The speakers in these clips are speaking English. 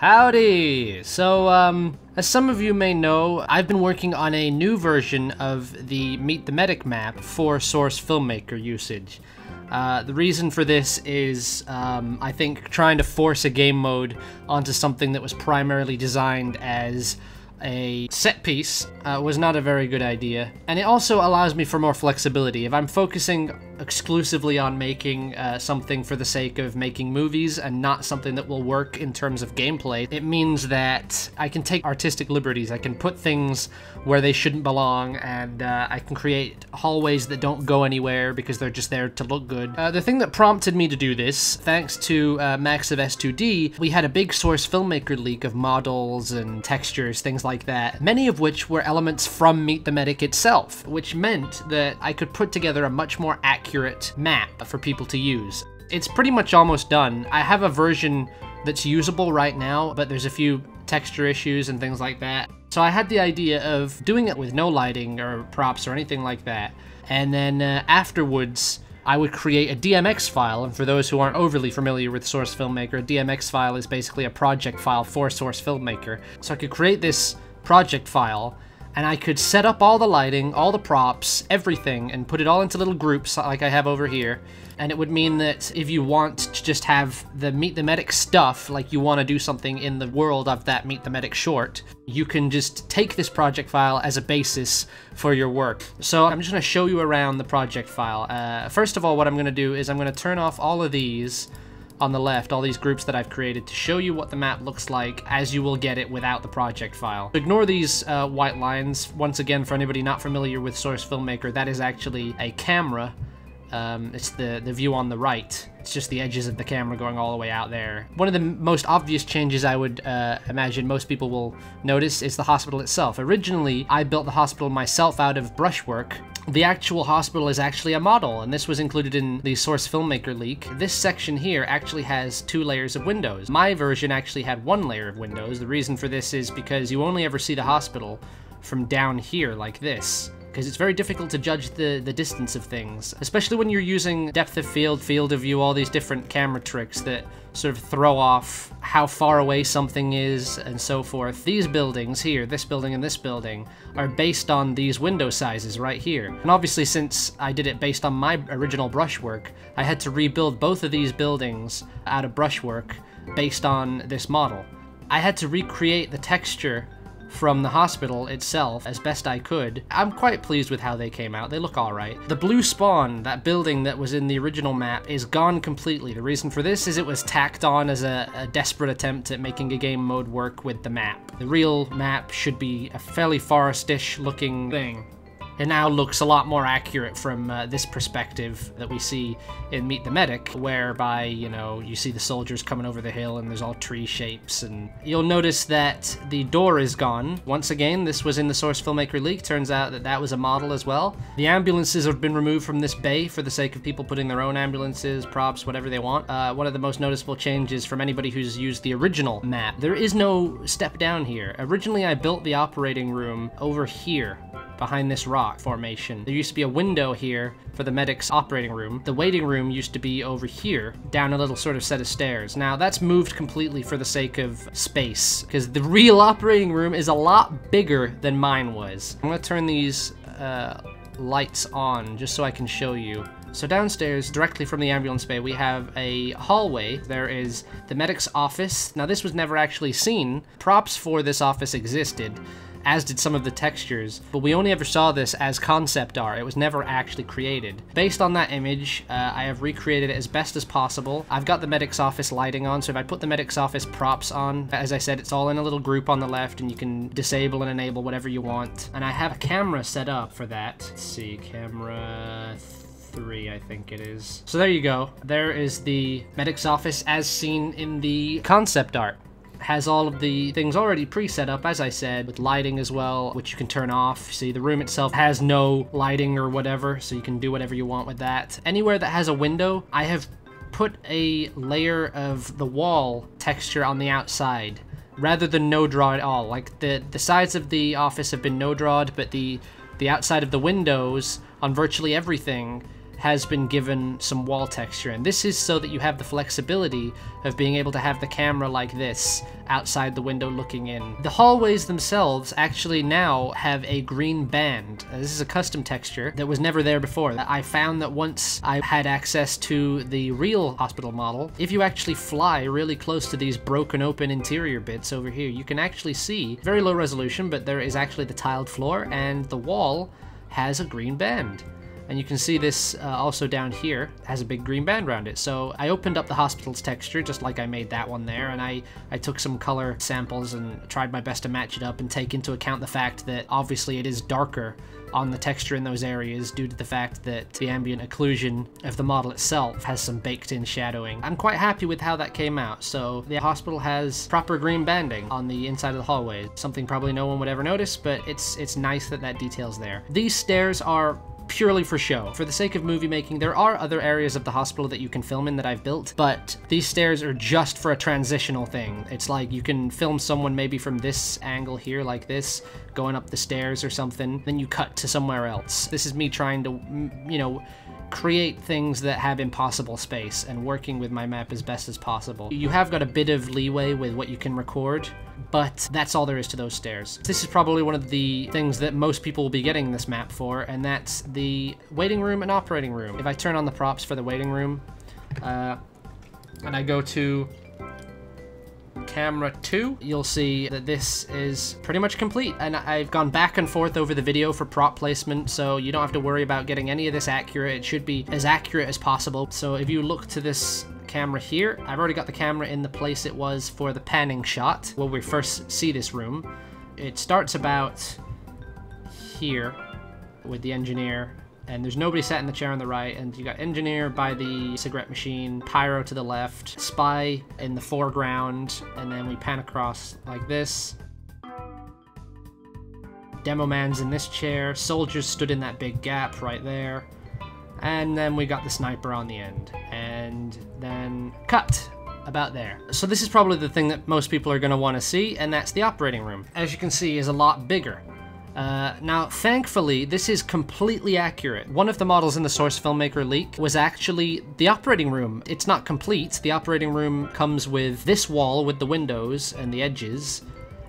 Howdy! So, as some of you may know, I've been working on a new version of the Meet the Medic map for Source Filmmaker usage. The reason for this is, I think, trying to force a game mode onto something that was primarily designed as a set piece was not a very good idea. And it also allows me for more flexibility. If I'm focusing exclusively on making something for the sake of making movies and not something that will work in terms of gameplay, it means that I can take artistic liberties. I can put things where they shouldn't belong, and I can create hallways that don't go anywhere because they're just there to look good. The thing that prompted me to do this, thanks to Max of S2D, we had a big Source Filmmaker leak of models and textures, things like that, many of which were elements from Meet the Medic itself, which meant that I could put together a much more accurate map for people to use. It's pretty much almost done. I have a version that's usable right now, but there's a few texture issues and things like that. So I had the idea of doing it with no lighting or props or anything like that, and then afterwards I would create a Dmx file. And for those who aren't overly familiar with Source Filmmaker, a Dmx file is basically a project file for Source Filmmaker. So I could create this project file, and I could set up all the lighting, all the props, everything, and put it all into little groups like I have over here. And it would mean that if you want to just have the Meet the Medic stuff, like you want to do something in the world of that Meet the Medic short, you can just take this project file as a basis for your work. So I'm just going to show you around the project file. First of all, what I'm going to do is I'm going to turn off all of these on the left, all these groups that I've created, to show you what the map looks like as you will get it without the project file. Ignore these white lines. Once again, for anybody not familiar with Source Filmmaker, that is actually a camera. It's the view on the right. It's just the edges of the camera going all the way out there. One of the most obvious changes I would imagine most people will notice is the hospital itself. Originally, I built the hospital myself out of brushwork. The actual hospital is actually a model, and this was included in the Source Filmmaker leak. This section here actually has 2 layers of windows. My version actually had 1 layer of windows. The reason for this is because you only ever see the hospital from down here like this, because it's very difficult to judge the distance of things, especially when you're using depth of field, field of view, all these different camera tricks that sort of throw off how far away something is and so forth. These buildings here, this building and this building, are based on these window sizes right here. And obviously, since I did it based on my original brushwork, I had to rebuild both of these buildings out of brushwork based on this model. I had to recreate the texture from the hospital itself as best I could. I'm quite pleased with how they came out. They look alright. The blue spawn, that building that was in the original map, is gone completely. The reason for this is it was tacked on as a desperate attempt at making a game mode work with the map. The real map should be a fairly forest-ish looking thing. It now looks a lot more accurate from this perspective that we see in Meet the Medic, whereby, you know, you see the soldiers coming over the hill and there's all tree shapes, and you'll notice that the door is gone. Once again, this was in the Source Filmmaker leak. Turns out that that was a model as well. The ambulances have been removed from this bay for the sake of people putting their own ambulances, props, whatever they want. One of the most noticeable changes from anybody who's used the original map, there is no step down here. Originally, I built the operating room over here, behind this rock formation. There used to be a window here for the medic's operating room. The waiting room used to be over here, down a little sort of set of stairs. Now, that's moved completely for the sake of space, because the real operating room is a lot bigger than mine was. I'm gonna turn these lights on just so I can show you. So downstairs, directly from the ambulance bay, we have a hallway. There is the medic's office. Now, this was never actually seen. Props for this office existed, as did some of the textures, but we only ever saw this as concept art. It was never actually created. Based on that image, I have recreated it as best as possible. I've got the medic's office lighting on, so if I put the medic's office props on, as I said, it's all in a little group on the left, and you can disable and enable whatever you want. And I have a camera set up for that. Let's see, camera 3, I think it is. So there you go. There is the medic's office as seen in the concept art. Has all of the things already pre-set up, as I said, with lighting as well, which you can turn off. See, the room itself has no lighting or whatever, so you can do whatever you want with that. Anywhere that has a window, I have put a layer of the wall texture on the outside, rather than no draw at all. Like, the sides of the office have been no drawed, but the outside of the windows on virtually everything has been given some wall texture, and this is so that you have the flexibility of being able to have the camera like this outside the window looking in. The hallways themselves actually now have a green band. This is a custom texture that was never there before. I found that once I had access to the real hospital model, if you actually fly really close to these broken open interior bits over here, you can actually see, very low resolution, but there is actually the tiled floor, and the wall has a green band. And you can see this also down here has a big green band around it. So I opened up the hospital's texture just like I made that one there, and I took some color samples and tried my best to match it up and take into account the fact that obviously it is darker on the texture in those areas due to the fact that the ambient occlusion of the model itself has some baked-in shadowing. I'm quite happy with how that came out. So the hospital has proper green banding on the inside of the hallway, something probably no one would ever notice, but it's nice that that detail's there. These stairs are purely for show. For the sake of movie making, there are other areas of the hospital that you can film in that I've built, but these stairs are just for a transitional thing. It's like you can film someone maybe from this angle here like this, going up the stairs or something, then you cut to somewhere else. This is me trying to, you know, create things that have impossible space and working with my map as best as possible. You have got a bit of leeway with what you can record, but that's all there is to those stairs. This is probably one of the things that most people will be getting this map for, and that's the waiting room and operating room. If I turn on the props for the waiting room, and I go to camera 2, you'll see that this is pretty much complete, and I've gone back and forth over the video for prop placement, so you don't have to worry about getting any of this accurate. It should be as accurate as possible. So if you look to this camera here, I've already got the camera in the place it was for the panning shot when we first see this room. It starts about here with the engineer, and there's nobody sat in the chair on the right, and you got engineer by the cigarette machine, pyro to the left, spy in the foreground, and then we pan across like this. Demo man's in this chair, soldiers stood in that big gap right there, and then we got the sniper on the end, and then cut about there. So this is probably the thing that most people are going to want to see, and that's the operating room. As you can see, is a lot bigger. Now, thankfully, this is completely accurate. One of the models in the Source Filmmaker leak was actually the operating room. It's not complete. The operating room comes with this wall with the windows and the edges,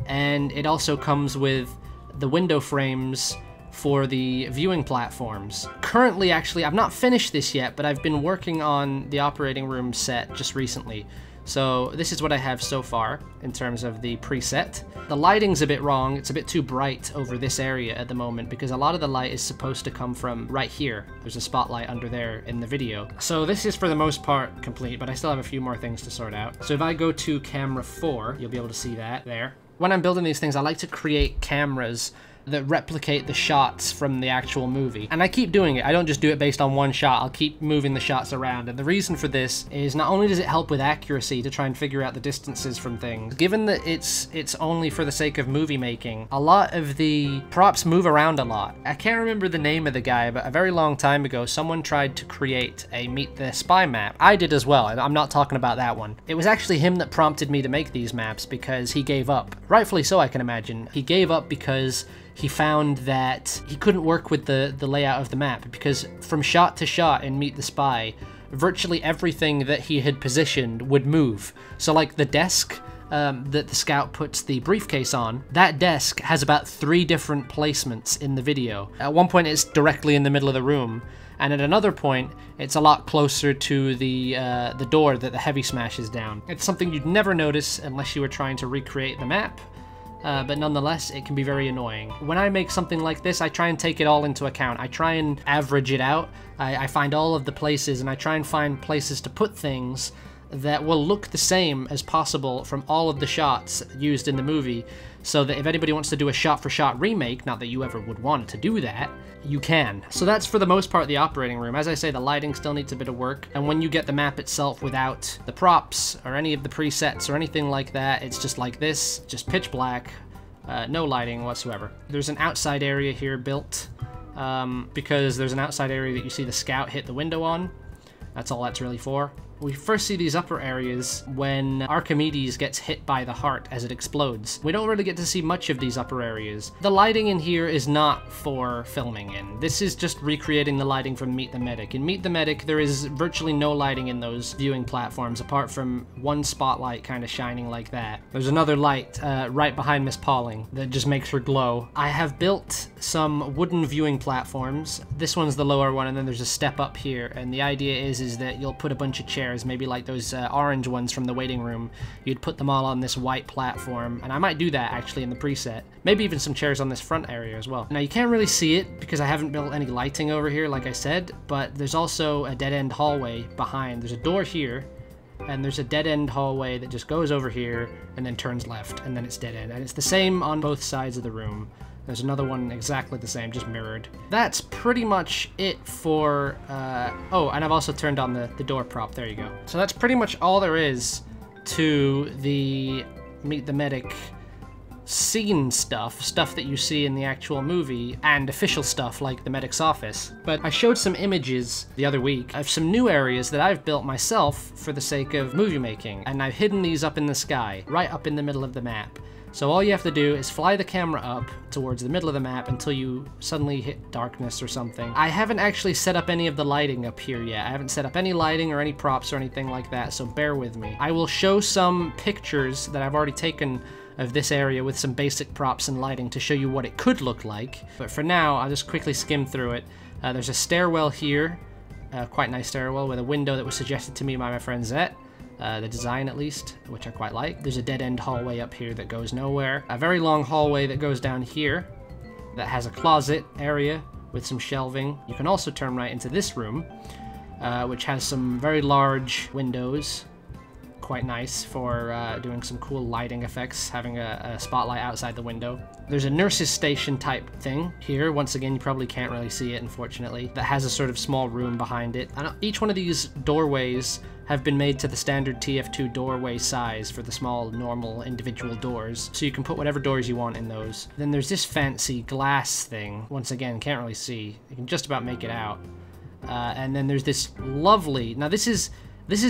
and it also comes with the window frames for the viewing platforms. Currently, actually, I've not finished this yet, but I've been working on the operating room set just recently. So this is what I have so far in terms of the preset. The lighting's a bit wrong. It's a bit too bright over this area at the moment because a lot of the light is supposed to come from right here. There's a spotlight under there in the video. So this is for the most part complete, but I still have a few more things to sort out. So if I go to camera 4, you'll be able to see that there. When I'm building these things, I like to create cameras that replicate the shots from the actual movie. And I keep doing it. I don't just do it based on one shot. I'll keep moving the shots around. And the reason for this is not only does it help with accuracy to try and figure out the distances from things, given that it's only for the sake of movie making, a lot of the props move around a lot. I can't remember the name of the guy, but a very long time ago, someone tried to create a Meet the Spy map. I did as well. I'm not talking about that one. It was actually him that prompted me to make these maps because he gave up. Rightfully so, I can imagine. He gave up because he found that he couldn't work with the layout of the map because from shot to shot in Meet the Spy, virtually everything that he had positioned would move. So like the desk that the scout puts the briefcase on, that desk has about 3 different placements in the video. At one point it's directly in the middle of the room, and at another point it's a lot closer to the door that the heavy smashes down. It's something you'd never notice unless you were trying to recreate the map. But nonetheless, it can be very annoying. When I make something like this, I try and take it all into account. I try and average it out. I find all of the places, and I try and find places to put things that will look the same as possible from all of the shots used in the movie, so that if anybody wants to do a shot-for-shot remake, not that you ever would want to do that, you can. So that's for the most part the operating room. As I say, the lighting still needs a bit of work, and when you get the map itself without the props or any of the presets or anything like that, it's just like this, just pitch black, no lighting whatsoever. There's an outside area here built, because there's an outside area that you see the scout hit the window on. That's all that's really for. We first see these upper areas when Archimedes gets hit by the heart as it explodes. We don't really get to see much of these upper areas. The lighting in here is not for filming in. This is just recreating the lighting from Meet the Medic. In Meet the Medic, there is virtually no lighting in those viewing platforms, apart from one spotlight kind of shining like that. There's another light right behind Miss Pauling that just makes her glow. I have built some wooden viewing platforms. This one's the lower one, and then there's a step up here, and the idea is that you'll put a bunch of chairs, maybe like those orange ones from the waiting room. You'd put them all on this white platform, and I might do that actually in the preset. Maybe even some chairs on this front area as well. Now you can't really see it because I haven't built any lighting over here, like I said, but there's also a dead-end hallway behind. There's a door here, and there's a dead-end hallway that just goes over here and then turns left, and then it's dead-end. And it's the same on both sides of the room. There's another one exactly the same, just mirrored. That's pretty much it for, oh, and I've also turned on the door prop, there you go. So that's pretty much all there is to the Meet the Medic scene stuff that you see in the actual movie, and official stuff like the medic's office. But I showed some images the other week of some new areas that I've built myself for the sake of movie making, and I've hidden these up in the sky, right up in the middle of the map. So all you have to do is fly the camera up towards the middle of the map until you suddenly hit darkness or something. I haven't actually set up any of the lighting up here yet. I haven't set up any lighting or any props or anything like that, so bear with me. I will show some pictures that I've already taken of this area with some basic props and lighting to show you what it could look like. But for now, I'll just quickly skim through it. There's a stairwell here, quite nice stairwell with a window that was suggested to me by my friend Zet. The design at least, which I quite like. There's a dead-end hallway up here that goes nowhere. A very long hallway that goes down here that has a closet area with some shelving. You can also turn right into this room, which has some very large windows. Quite nice for doing some cool lighting effects, having a spotlight outside the window. There's a nurse's station type thing here. Once again, you probably can't really see it, unfortunately. That has a sort of small room behind it. And each one of these doorways have been made to the standard TF2 doorway size for the small, normal, individual doors. So you can put whatever doors you want in those. Then there's this fancy glass thing. Once again, can't really see. You can just about make it out. And then there's this lovely... Now this is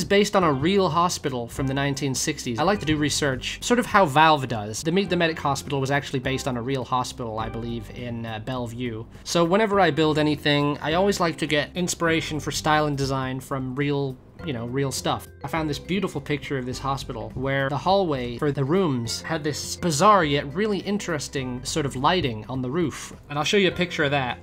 based on a real hospital from the 1960s. I like to do research, sort of how Valve does. The Meet the Medic hospital was actually based on a real hospital, I believe, in Bellevue. So whenever I build anything, I always like to get inspiration for style and design from real, you know, real stuff. I found this beautiful picture of this hospital where the hallway for the rooms had this bizarre yet really interesting sort of lighting on the roof. And I'll show you a picture of that.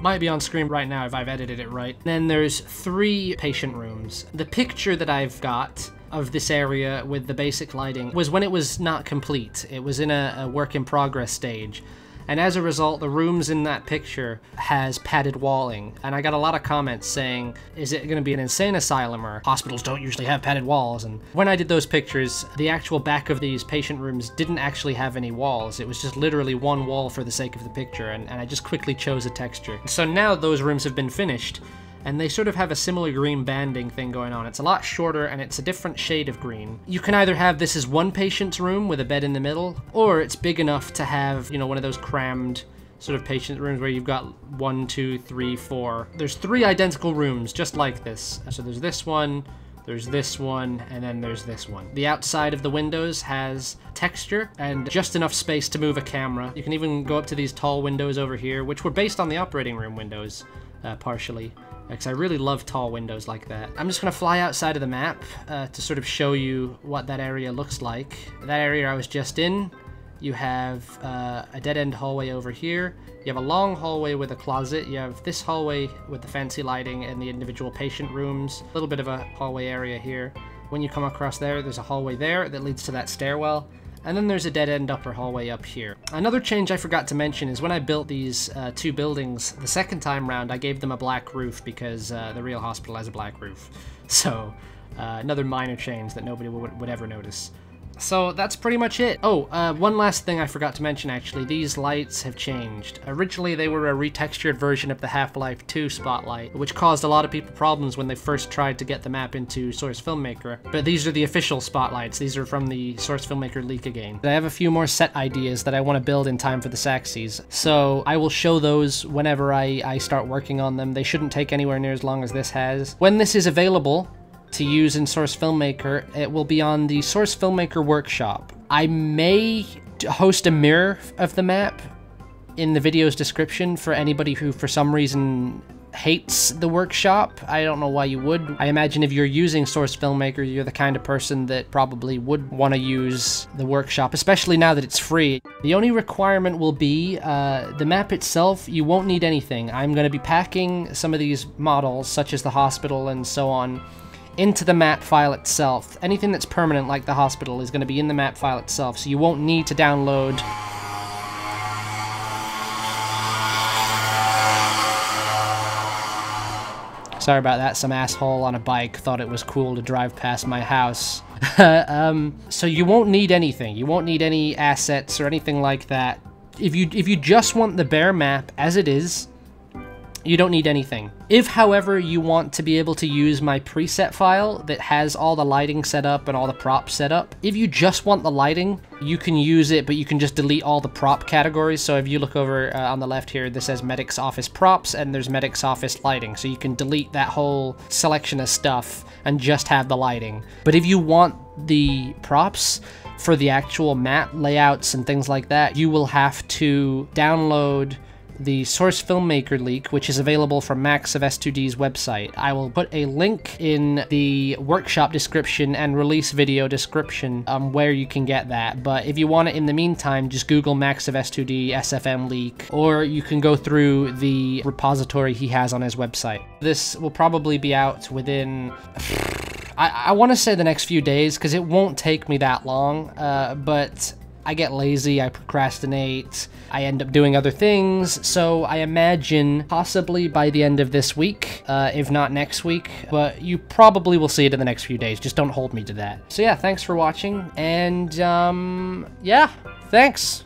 Might be on screen right now if I've edited it right. Then there's 3 patient rooms. The picture that I've got of this area with the basic lighting was when it was not complete. It was in a work in progress stage. And as a result, the rooms in that picture has padded walling. And I got a lot of comments saying, is it gonna be an insane asylum, or hospitals don't usually have padded walls? And when I did those pictures, the actual back of these patient rooms didn't actually have any walls. It was just literally one wall for the sake of the picture, and I just quickly chose a texture. So now those rooms have been finished, and they sort of have a similar green banding thing going on. It's a lot shorter, and it's a different shade of green. You can either have this as one patient's room with a bed in the middle, or it's big enough to have, you know, one of those crammed sort of patient rooms where you've got 1, 2, 3, 4. There's 3 identical rooms just like this. So there's this one, there's this one, and then there's this one. The outside of the windows has texture and just enough space to move a camera. You can even go up to these tall windows over here, which were based on the operating room windows, partially. Because I really love tall windows like that. I'm just gonna fly outside of the map to sort of show you what that area looks like. That area I was just in, you have a dead-end hallway over here. You have a long hallway with a closet. You have this hallway with the fancy lighting and the individual patient rooms. A little bit of a hallway area here. When you come across there, there's a hallway there that leads to that stairwell. And then there's a dead-end upper hallway up here. Another change I forgot to mention is when I built these 2 buildings, the second time round, I gave them a black roof because the real hospital has a black roof. So, another minor change that nobody would ever notice. So that's pretty much it. Oh, one last thing I forgot to mention actually. These lights have changed. Originally they were a retextured version of the Half-Life 2 spotlight, which caused a lot of people problems when they first tried to get the map into Source Filmmaker. But these are the official spotlights. These are from the Source Filmmaker leak again. I have a few more set ideas that I want to build in time for the Saxies, so I will show those whenever I start working on them. They shouldn't take anywhere near as long as this has. When this is available, to use in Source Filmmaker, it will be on the Source Filmmaker workshop. I may host a mirror of the map in the video's description for anybody who for some reason hates the workshop. I don't know why you would. I imagine if you're using Source Filmmaker, you're the kind of person that probably would want to use the workshop, especially now that it's free. The only requirement will be the map itself. You won't need anything. I'm going to be packing some of these models, such as the hospital and so on, into the map file itself. Anything that's permanent, like the hospital, is going to be in the map file itself, so you won't need to download Sorry about that, some asshole on a bike thought it was cool to drive past my house. So you won't need anything. You won't need any assets or anything like that. If you just want the bare map as it is, you don't need anything. If, however, you want to be able to use my preset file that has all the lighting set up and all the props set up, if you just want the lighting, you can use it, but you can just delete all the prop categories. So if you look over on the left here, this says Medic's Office Props, and there's Medic's Office Lighting. So you can delete that whole selection of stuff and just have the lighting. But if you want the props for the actual map layouts and things like that, you will have to download the Source Filmmaker leak, which is available from Max of S2D's website. I will put a link in the workshop description and release video description where you can get that. But if you want it in the meantime, just Google Max of S2D SFM leak, or you can go through the repository he has on his website. This will probably be out within... I want to say the next few days, because it won't take me that long, but I get lazy, I procrastinate, I end up doing other things, so I imagine possibly by the end of this week, if not next week, but you probably will see it in the next few days. Just don't hold me to that. So yeah, thanks for watching, and yeah, thanks!